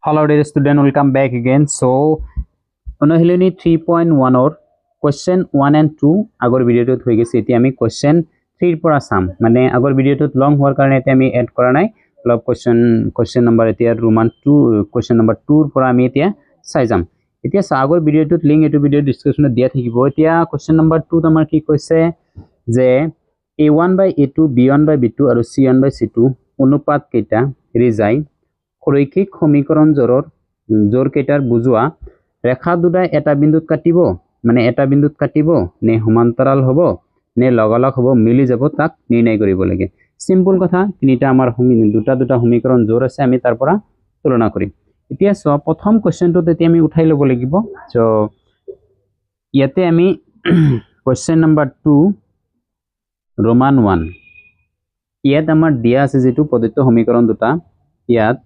Hello dear student, welcome back again. So অনুশীলনী 3.1 or question 1 and 2 আগৰ ভিডিওটোত হৈ গৈছে এতিয়া আমি question 3 ৰ পৰা চাম মানে আগৰ ভিডিওটোত লং হোৱাৰ কাৰণে এতিয়া আমি এড কৰা নাই অলপ question number এতিয়া roman 2 question number 2 ৰ পৰা আমি এতিয়া চাই যাম এতিয়া আগৰ ভিডিওটোত লিংক এটো ভিডিও ডেসক্ৰিপচনত দিয়া থাকিব এতিয়া question number 2 ত আমাৰ কি কৈছে যে a1 by a2 b1 by b2 আৰু c1 by c2 অনুপাত কেইটা ৰিজাই রৈখিক সমীকরণ জোর কেটার বুঝোয়া রেখা দুটাই এটা বিন্দুত কাটিব মানে এটা বিন্দুত কাটিব নে সমান্তরাল হব নে লগালগ হব মিলি যাব তাক নির্ণয় কৰিব লাগে সিম্পল কথা তিনিটা আমাৰ দুটা সমীকৰণ জোৰ আছে আমি তাৰ পৰা তুলনা কৰিম এতিয়া সো প্ৰথম কোৱেশ্চনটো তেতিয়া আমি উঠাই লব লাগিব সো ইয়াতে আমি কোৱেশ্চন নম্বৰ 2 रोमान 1 ইয়াত আমাৰ দিয়া আছে যেটো প্ৰদত্ত সমীকৰণ দুটা ইয়াত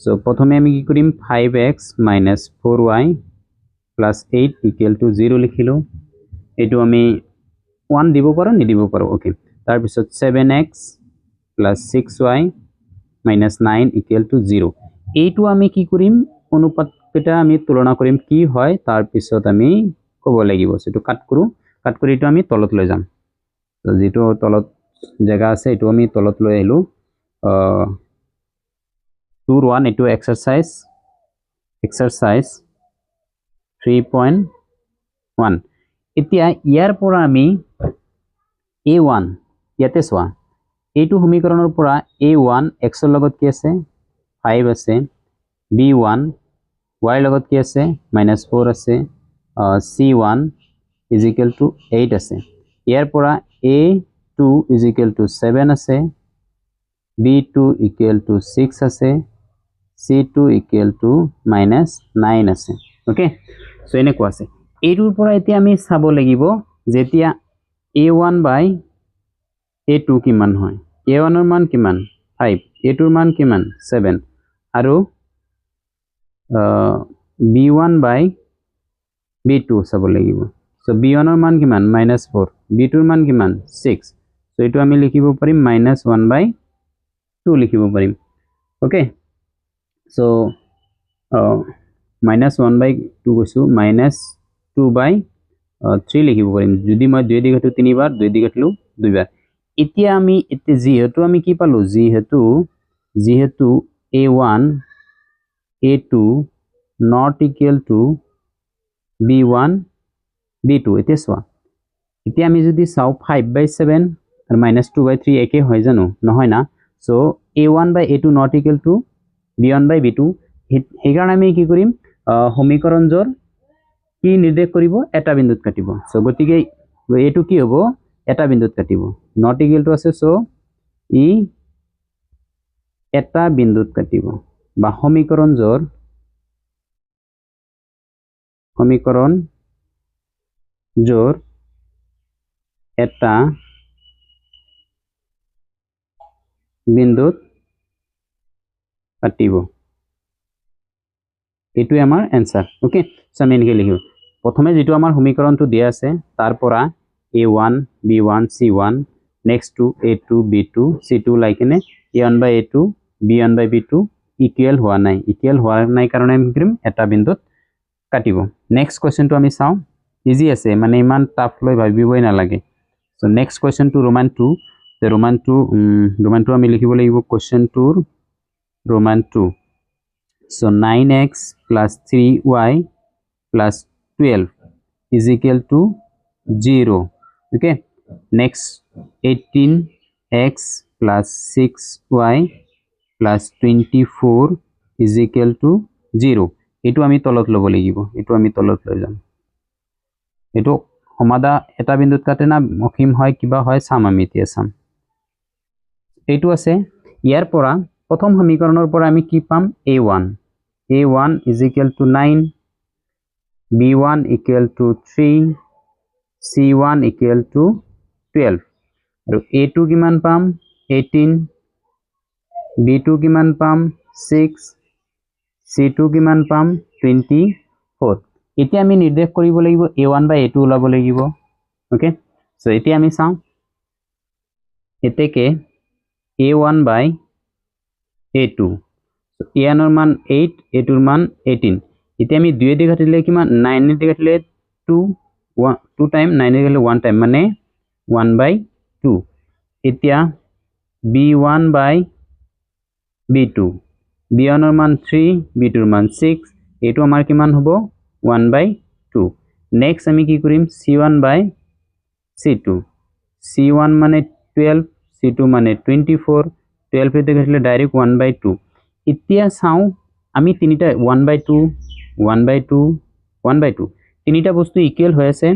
so প্রথমে আমি কি করিম 5x - 4y + 8 = 0 লিখিলো এটো আমি 1 দিব পাৰো নি দিব পাৰো ওকে তাৰ পিছত 7x + 6y - 9 = 0 এইটো আমি কি করিম অনুপাত কেটা আমি তুলনা করিম কি হয় তাৰ পিছত আমি কব লাগিব সেটো কাট কৰি এটো আমি তলত লৈ যাম তো যেটো তলত জায়গা আছে এটো আমি তলত লৈ আহিলো 2-1 into exercise 3.1 এতিয়া ইয়াৰ পৰা আমি a1 ইয়াতে সোৱা এইটো সমীকৰণৰ পৰা a1 x ৰ লগত কি আছে 5 আছে b1 y লগত কি আছে -4 আছে c1 = 8 আছে ইয়াৰ পৰা a2 = 7 আছে b2 = 6 আছে c2 = -9 আছে ওকে সো এনে কোৱা আছে এইটোৰ পৰা এতিয়া আমি চাব লাগিব যেতিয়া a1 by a2 কিমান হয় a1 ৰ মান কিমান 5 a2 ৰ মান কিমান 7 আৰু b1 by b2 চাব লাগিব সো b1 ৰ মান কিমান -4 b2 ৰ মান কিমান 6 সো এটো আমি লিখিব পাৰিম -1 by 2 লিখিব পাৰিম ওকে so -1 by 2 কৈছো -2 by 3 লিখিব পাৰিম যদি মই 2 দি ঘটো 3 বাৰ 2 দি ঘটলো 2 বাৰ এতিয়া আমি যেহেতু আমি কি পালো যেহেতু a1 a2 not equal to b1 b2 এতিয়া সোৱা এতিয়া আমি যদি চাও 5/7 আৰু -2/3 একে হয় জানো নহয় না so a1 by a2 not equal to b1 by b2 হেকাৰণে আমি কি কৰিম সমীকৰণ জোৰ কি নিৰ্দেশ কৰিব এটা বিন্দুত কাটিব সো গতিকে এটো কি হ'ব এটা বিন্দুত কাটিব not equal to আছে সো ই এটা বিন্দুত কাটিব বা সমীকৰণ জোৰ এটা বিন্দুত কাটিব এটোই আমাৰ आंसर ওকে সো আমি এনেকৈ লিখিম প্ৰথমে যেটো আমাৰ সমীকৰণটো দিয়া আছে তাৰ পৰা a1 b1 c1 next to a2 b2 c2 লাইকেনে a1 by a2 b1 by b2 equal হোৱা নাই কাৰণে আমি কৰিম এটা বিন্দুত কাটিব নেক্সট কোৱেশ্চনটো আমি চাও ইজি আছে মানে ইমান টাফ লৈ ভাবিবই নালাগে so next question to roman 2 the roman 2 আমি লিখিব লাগিব question 2 roman 2 so 9x plus 3y plus 12 is equal to 0 okay next 18x plus 6y plus 24 is equal to 0 এটো আমি তলত লব লাগিব এটো আমি তলত লৈ যাম এটো সমাদা এটা বিন্দুত কাটে না মখিম হয় কিবা হয় সাম আমি এতিয়া সাম এটো আছে ইয়াৰ পৰা প্ৰথম সমীকৰণৰ পৰা আমি কি পাম a1 is equal to 9 b1 equal to 3 c1 equal to 12 আৰু a2 কিমান পাম 18 b2 কিমান পাম 6 c2 কিমান পাম 24 এতিয়া আমি নিৰ্দেশ কৰিব লাগিব a1 by a2 ওলাব লাগিব ওকে সো এতিয়া আমি চাও এতেকে a1 by a2 a1 ৰ মান 8 a2 ৰ মান 18 এতিয়া আমি 2 দি কাটিলে কিমান 9 দি কাটিলে 2 2 টাইম 9 দি কাটিলে 1 টাইম মানে 1/2 এতিয়া b1/b2 b1 ৰ মান 3 b2 ৰ মান 6 এটো আমাৰ কিমান হ'ব 1/2 নেক্সট আমি কি কৰিম c1/c2 c1 মানে 12 c2 মানে 24 12 এতে কাটিলে ডাইরেক্ট 1/2 এতিয়া চাও আমি তিনিটা 1/2 1/2 1/2 তিনিটা বস্তু ইকুয়াল হৈ আছে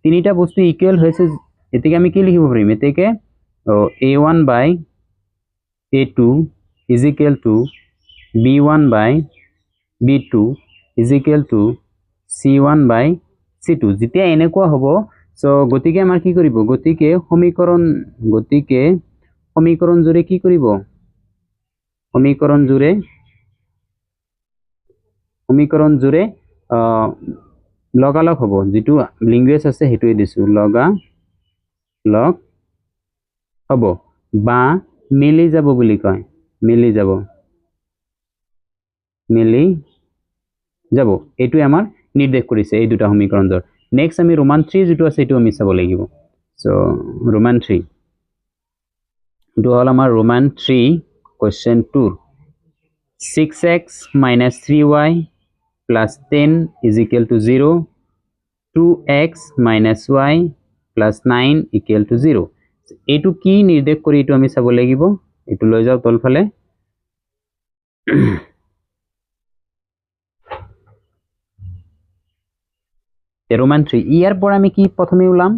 তিনিটা বস্তু ইকুয়াল হৈছে এতিকে আমি কি লিখিব পাৰিম এতিকে a1/a2 is equal to b1/b2 is equal to c1/c2 যেতিয়া এনেকুৱা হ'ব সো গতিকে আমাৰ কি কৰিব গতিকে সমীকৰণ জোৰে কি কৰিব সমীকৰণ জোৰে লগালগ হ'ব যেটো লিঙ্গুৱেজ আছে হেতুৱে দিছো লগালগ হ'ব বা মিলি যাব বুলি কয় মিলি যাব এটো আমাৰ নিৰ্দেশ কৰিছে এই দুটা সমীকৰণৰ নেক্সট আমি ৰোমান 3 যেটো আছে এটো আমি চাব লাগিব সো ৰোমান 3 এটো হল আমাৰ Roman 3 question 2 6x minus 3y plus 10 is equal to 0 2x minus y plus 9 equal to 0 এটো কি নিৰ্দেশ কৰি এটো আমি চাব লাগিব এটো লৈ যাও তলফালে ৰোমান 3 ইয়াৰ পৰা আমি কি প্ৰথমে উলাম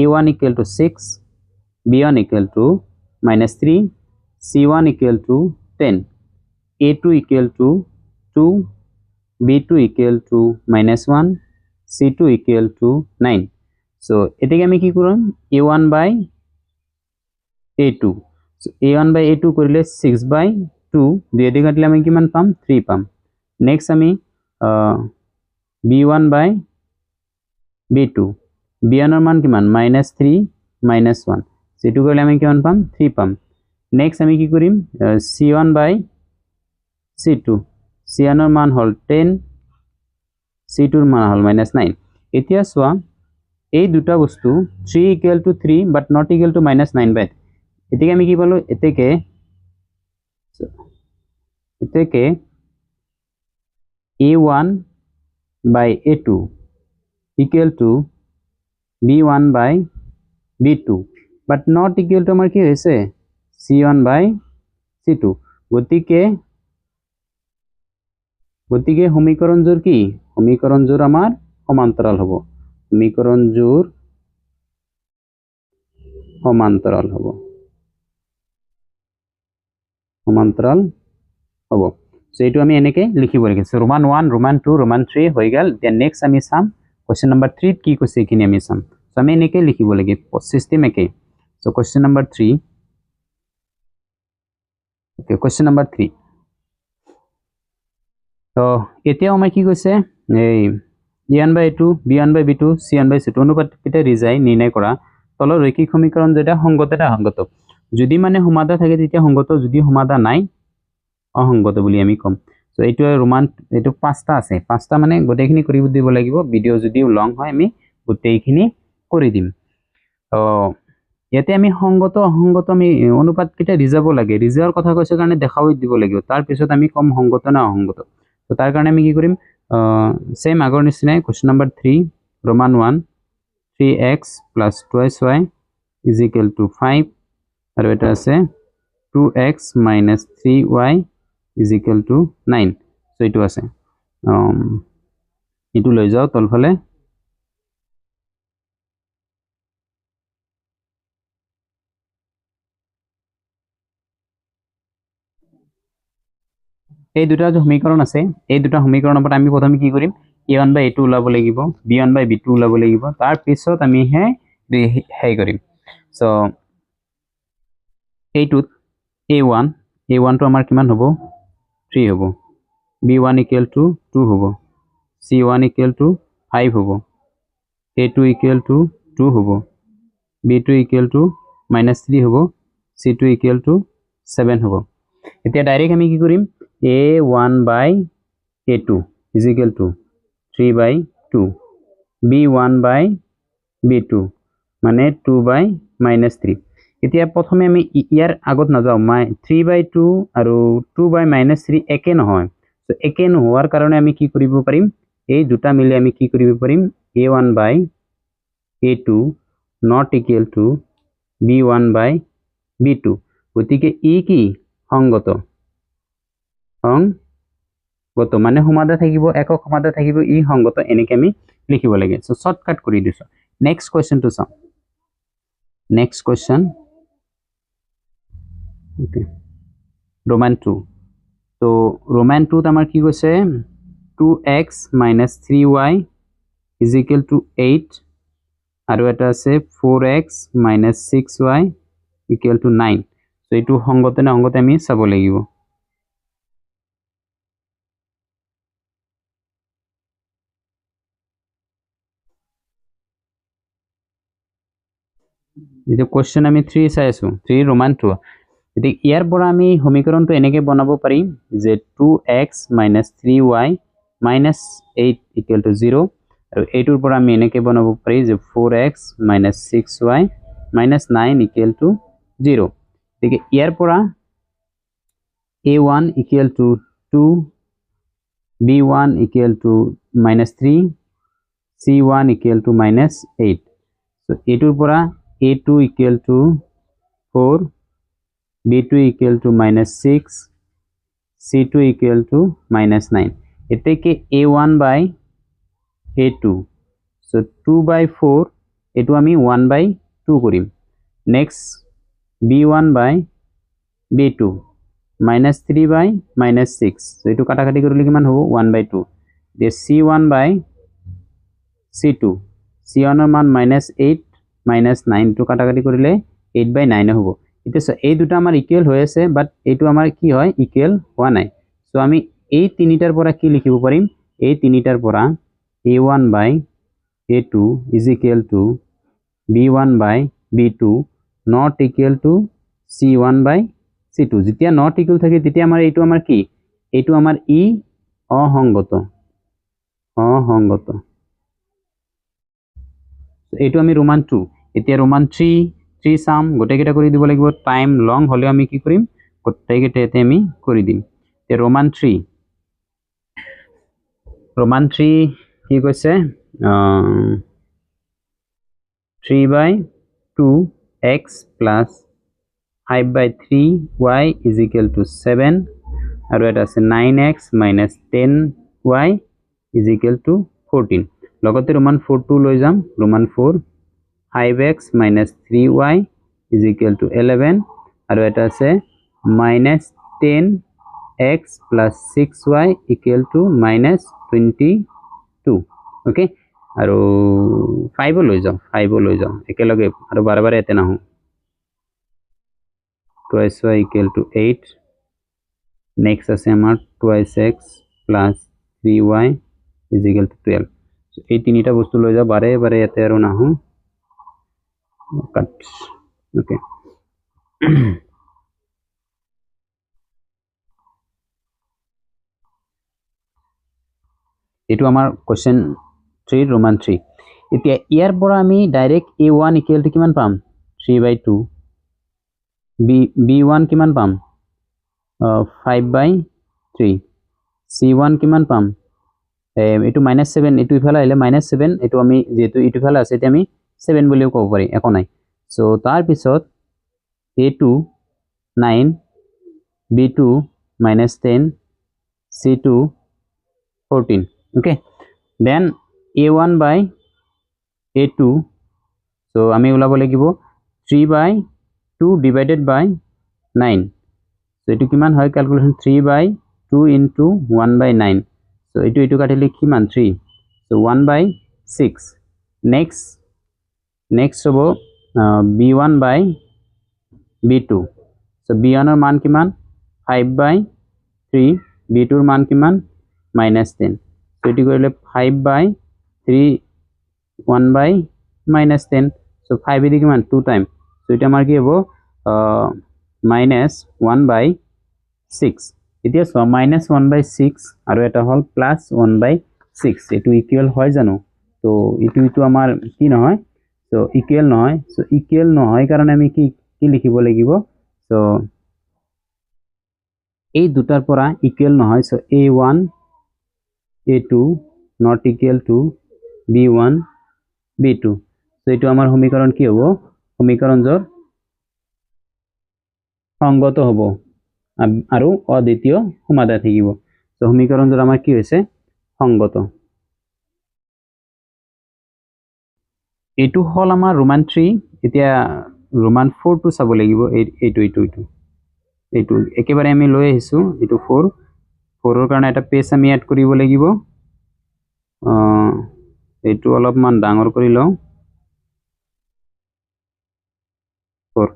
a1 equal to 6 b1 equal to minus 3 c1 equal to 10 a2 equal to 2 b2 equal to minus 1 c2 equal to 9 so এটিকে আমি কি কৰিম a1/a2 so a1/a2 কৰিলে 6/2 দুই এটি কাটিলে আমি কিমান পাম 3 পাম নেক্সট আমি b1/b2 b1 ৰ মান কিমান -3 -1 c2 কৰিলে আমি কিমান পাম 3 পাম নেক্সট আমি কি কৰিম c1/c2 c1 ৰ মান হল 10 c2 ৰ মান হল -9 এতিয়া সোৱা এই দুটা বস্তু 3 equal to 3 but not equal to -9/8 এটিকে আমি কি পালো এতেকে a1/a2 equal to b1/b2 but not equal to আমাৰ কি হৈছে c1/c2 গতিকে সমীকৰণজোৰ কি সমীকৰণজোৰ আমাৰ সমান্তৰাল হ'ব সমীকৰণজোৰ সমান্তৰাল হ'ব সো এটো আমি এনেকে লিখিব লাগে সো ৰোমান 1 ৰোমান 2 ৰোমান 3 হৈ গল দেন নেক্সট আমি সাম কোশ্চেন নাম্বাৰ 3 কি কৈছে এখিনি আমি সাম সো আমি এনেকে লিখিব লাগে সিস্টেম একে so question number 3 okay question number 3 তো এতিয়াও আমাৰ কি কৈছে এই a1/a2 b1/b2 c1/c2 অনুপাত কিটা ৰিজাই নিৰ্ণয় কৰা তলৰ রৈখিক সমীকরণ যেটা সংগত এটা অসংগত যদি মানে সমাধা থাকে তেতিয়া সংগত যদি সমাধা নাই অসংগত বুলি আমি কম সো এইটো ৰোমান এইটো পাঁচটা আছে পাঁচটা মানে গোটেইখিনি কৰি দিব লাগিব ভিডিও যদি লং হয় আমি গোটেইখিনি কৰি দিম ইয়াতে আমি সংগত অসংগত আমি অনুপাত কিটা ৰিজাব লাগে ৰিজাৰ কথা কৈছে কাৰণে দেখাও দিব লাগিব তাৰ পিছত আমি কম সংগত না অসংগত তো তাৰ কাৰণে আমি কি কৰিম সেম আগৰ নিচিনাই question number 3 Roman 1 3x plus 2y is equal to 5 আৰু এটা আছে 2x minus 3y is equal to 9 so এটো আছে এটো লৈ যাও তলফালে এই দুটা সমীকৰণ আছে এই দুটা সমীকৰণৰ পৰা আমি প্ৰথমে কি কৰিম a1/a2 উলাব লাগিব b1/b2 উলাব লাগিব তাৰ পিছত আমি হে কৰিম সো এইটোত a1 তো আমাৰ কিমান হ'ব 3 হ'ব b1 equal to 2 হ'ব c1 equal to 5 হ'ব a2 equal to 2 হ'ব b2 equal to -3 হ'ব c2 equal to 7 হ'ব এতিয়া ডাইৰেক্ট আমি কি কৰিম a1 by a2 is equal to 3 by 2 b1 by b2 মানে 2 by -3 এতিয়া প্ৰথমে আমি ইয়াৰ আগত নাযাও 3 by 2 আৰু 2 by -3 একে নহয় তো একে নোহোৱাৰ কাৰণে আমি কি কৰিব পাৰিম এই দুটা মিলি আমি কি কৰিব পাৰিম a1 by a2 not equal to b1 by b2 গতিকে ই কি সংগত মানে সমাধা থাকিব একক সমাধা থাকিব ই সংগত এনেকে আমি লিখিব লাগে সো শর্টকাট কৰি দিছো নেক্সট কোৱেশ্চন টু চাও next question okay Roman 2 so Roman 2 আমাৰ কি কৈছে 2x - 3y is equal to 8 আৰু এটা আছে 4x - 6y equal to 9 so এইটো সংগত না সংগত আমি চাব লাগিব এটা কোৱেশ্চন আমি 3 চাই আছো 3 Roman 2 এতিয়া ইয়াৰ পৰা আমি সমীকৰণটো এনেকৈ বনাব পাৰিম যে 2x - 3y - 8 equal to 0 আৰু এইটোৰ পৰা আমি এনেকৈ বনাব পাৰি যে 4x - 6y - 9 equal to 0 গতিকে ইয়াৰ পৰা a1 equal to 2 b1 equal to -3 c1 equal to -8 so এইটোৰ পৰা a2 equal to 4 b2 equal to -6 c2 equal to -9 এতেকে a1 by a2 so 2 by 4 এটো আমি 1 by 2 কৰিম next b1 by b2 -3 by -6 so এটো কাটাকাটি কৰিলে কিমান হ'ব 1 by 2 de c1 by c2 c1 ৰ মান -8 -9 টো কাটাকাটি কৰিলে 8 by 9 হ'ব এটা সো এই দুটা আমাৰ ইকুয়াল হৈ আছে বাট এইটো আমাৰ কি হয় ইকুয়াল হোৱা নাই সো আমি এই তিনিটাৰ পৰা কি লিখিব পাৰিম এই তিনিটাৰ পৰা a1 by a2 is equal to b1 by b2 not equal to c1 by c2 যেতিয়া not equal থাকে তেতিয়া আমাৰ এইটো আমাৰ কি এইটো আমাৰ ই অসংগত এইটো আমি Roman 2 এতিয়া Roman 3 সাম গোটেইকেইটা কৰি দিব লাগিব টাইম লং হলে আমি কি কৰিম গোটেইকেইটা এতে আমি কৰি দিম তে Roman 3 কি কৈছে 3 by 2x plus 5 by 3y is equal to 7 আৰু এটা আছে 9x minus 10y is equal to 14 লগতে Roman 4 2 লৈ যাম Roman 4 5x minus 3y is equal to 11 আৰু এটা আছে minus 10x plus 6y equal to minus 22 okay আৰু 5 লৈ যাও একেলগে আৰু বাৰে এতে নাহো twice y equal to 8 next আছে আমাৰ twice x plus 3y is equal to 12 so এই তিনিটা বস্তু লৈ যাও বাৰে এতে আৰু নাহো cut okay এটো আমাৰ কোৱেশ্চন 3 Roman 3 এতিয়া ইয়াৰ পৰা আমি ডাইৰেক্ট a1 ইকুৱেল টু কিমান পাম 3 by 2 b1 কিমান পাম 5 by 3 c1 কিমান পাম এটো -7 এটো ইফালে আহিলে -7 এটো আমি যেটো ইটো ইফালে আছে এটা আমি 7 বুলিও ক'ব পাৰি একো নাই সো তাৰ পিছত a2 9 b2 -10 c2 14 okay then a1 by a2 so আমি উলাব লাগিব 3 by 2 divided by 9 so এটো কিমান হয় calculation 3 by 2 into 1 by 9 so এটো কাটিলে কিমান 3 so 1 by 6 next হবো b1 by b2 so b1 এর মান কিমান 5 by 3 b2 এর মান কিমান -10 so এটি কৰিলে 5 by 3 1 by -10 so 5 এদি কিমান 2 টাইম so এটা আমাৰ কি হ'ব -1 by 6 এতিয়া সো -1/6 আৰু এটা হল +1/6 এটো ইকুয়াল হয় জানো তো ইটো আমাৰ কি নহয় সো ইকুয়াল নহয় সো ইকুয়াল নহয় কাৰণে আমি কি লিখিব লাগিব সো এই দুটাৰ পৰা ইকুয়াল নহয় so a1 a2 not equal to b1 b2 so এটো আমাৰ সমীকৰণ কি হ'ব সমীকৰণজৰ সংগত হ'ব আৰু অদ্বিতীয় সমাধান থাকিব সো সমীকৰণজৰ আমাৰ কি হৈছে সংগত এটো হল আমাৰ ৰোমান 3 এতিয়া ৰোমান 4 টো চাব লাগিব এইটো একেবাৰে আমি লৈ আহিছো এটো 4 4ৰ কাৰণে এটা পেজ আমি এড কৰিব লাগিব এইটো অলপমান ডাঙৰ কৰি লওঁ 4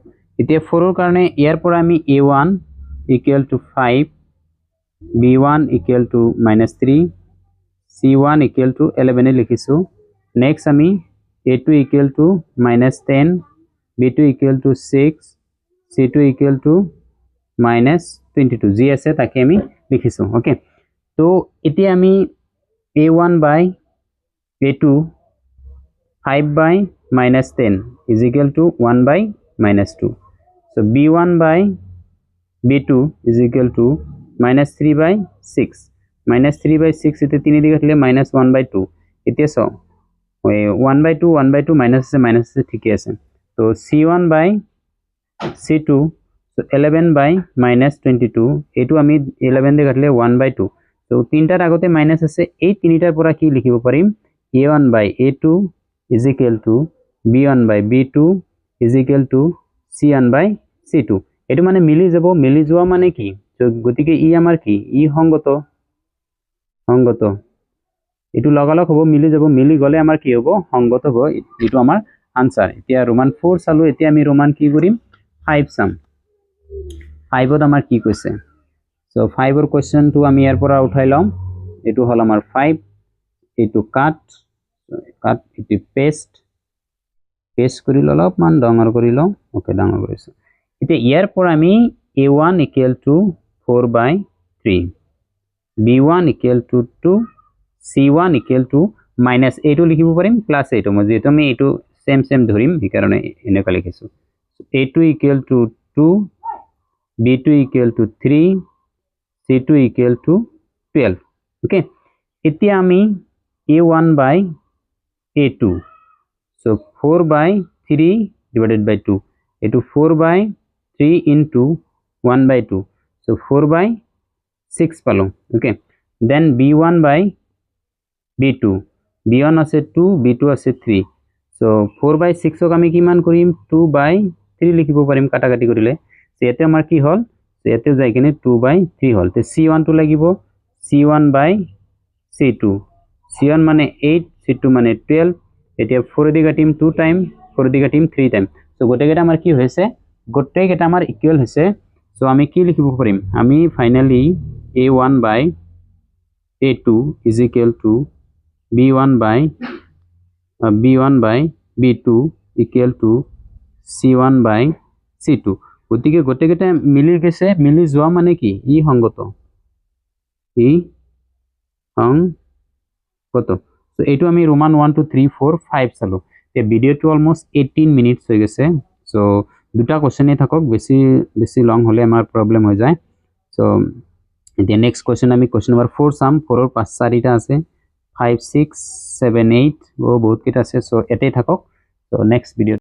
এতিয়া 4ৰ কাৰণে ইয়াৰ পৰা আমি a1 equal to 5 b1 equal to -3 c1 equal to 11 এ লিখিছো নেক্সট আমি a2 equal to -10 b2 equal to 6 c2 equal to -22 যি আছে তাকে আমি লিখিছো ওকে তো এতিয়া আমি a1 by a2 5 by -10 is equal to 1 by -2 so b1 by b2 is equal to -3 by 6 -3 by 6 এতে 3 দিকে গলে -1 by 2 এতিয়া সো 1 by 2 1 by 2 minus আছে ঠিকই আছে তো c1 by c2 so 11 by -22 এটো আমি 11 দিয়ে কাটলে 1 by 2 তো তিনটার আগতে মাইনাস আছে এই তিনটার পৰা কি লিখিব পাৰিম a1 by a2 is equal to b1 by b2 is equal to c1 by c2 এটো মানে মিলি যোৱা মানে কি তো গতিকে ই আমাৰ কি ই সংগত এটো লগালগ হ'ব মিলি গলে আমাৰ কি হ'ব সংগত হ'ব এটো আমাৰ আনসাৰ এতিয়া ৰোমান 4 চালো এতিয়া আমি ৰোমান কি কৰিম 5 চাম 5ত আমাৰ কি কৈছে সো 5ৰ কোৱেশ্চনটো আমি ইয়াৰ পৰা উঠাই লম এটো হল আমাৰ 5 এটো কাট এটো পেস্ট কৰি অলপমান ডাঙৰ কৰি লওঁ ওকে ডাঙৰ কৰিছো এতিয়া ইয়াৰ পৰা আমি a1 equal to 4 by 3 b1 equal to 2 c1 equal to minus a2 লিখিব পাৰিম প্লাস a2 মই যেটো আমি এটো সেম ধৰিম এই কাৰণে এনেকা লিখিছো a2 equal to 2 b2 equal to 3 c2 equal to 12 okay এতিয়া আমি a1 by a2 so 4 by 3 divided by 2 a2 4 by 3 into 1 by 2 so 4 by 6 পালো okay then b1 by b2 b1 আছে 2 b2 আছে 3 so 4 by 6 ক আমি কিমান কৰিম 2 by 3 লিখিব পাৰিম কাটাকাটি কৰিলে ইয়াতে আমাৰ কি হল ইয়াতে যাই কিনে 2 by 3 হল তে c1 টো লাগিব c1 by c2 c1 মানে 8 c2 মানে 12 এতিয়া 4 দি কাটিম 2 টাইম 4 দি কাটিম 3 টাইম সো গোটেইকেটা আমাৰ কি হৈছে গোটেইকেটা আমাৰ ইকুয়াল হৈছে সো আমি কি লিখিব পাৰিম আমি finally a1 by a2 is equal to b1 by b2 equal to c1 by c2 গতিকে গোটেইকেটা মিলি গেছে মিলি যোৱা মানে কি ই সংগত সো এইটো আমি ৰোমান 1 2 3 4 5 চালো তে ভিডিওটো অলমোস্ট 18 মিনিটস হৈ গেছে সো দুটা কোশ্চেনই থাকক বেছি লং হলে আমাৰ প্ৰবলেম হৈ যায় সো এতিয়া নেক্সট কোশ্চেন আমি কোশ্চেন নম্বৰ 4 চাম 4ৰ 4টা আছে 5 6 7 8 ও বহুত কেটা আছে সো এটাই থাকক সো নেক্সট ভিডিও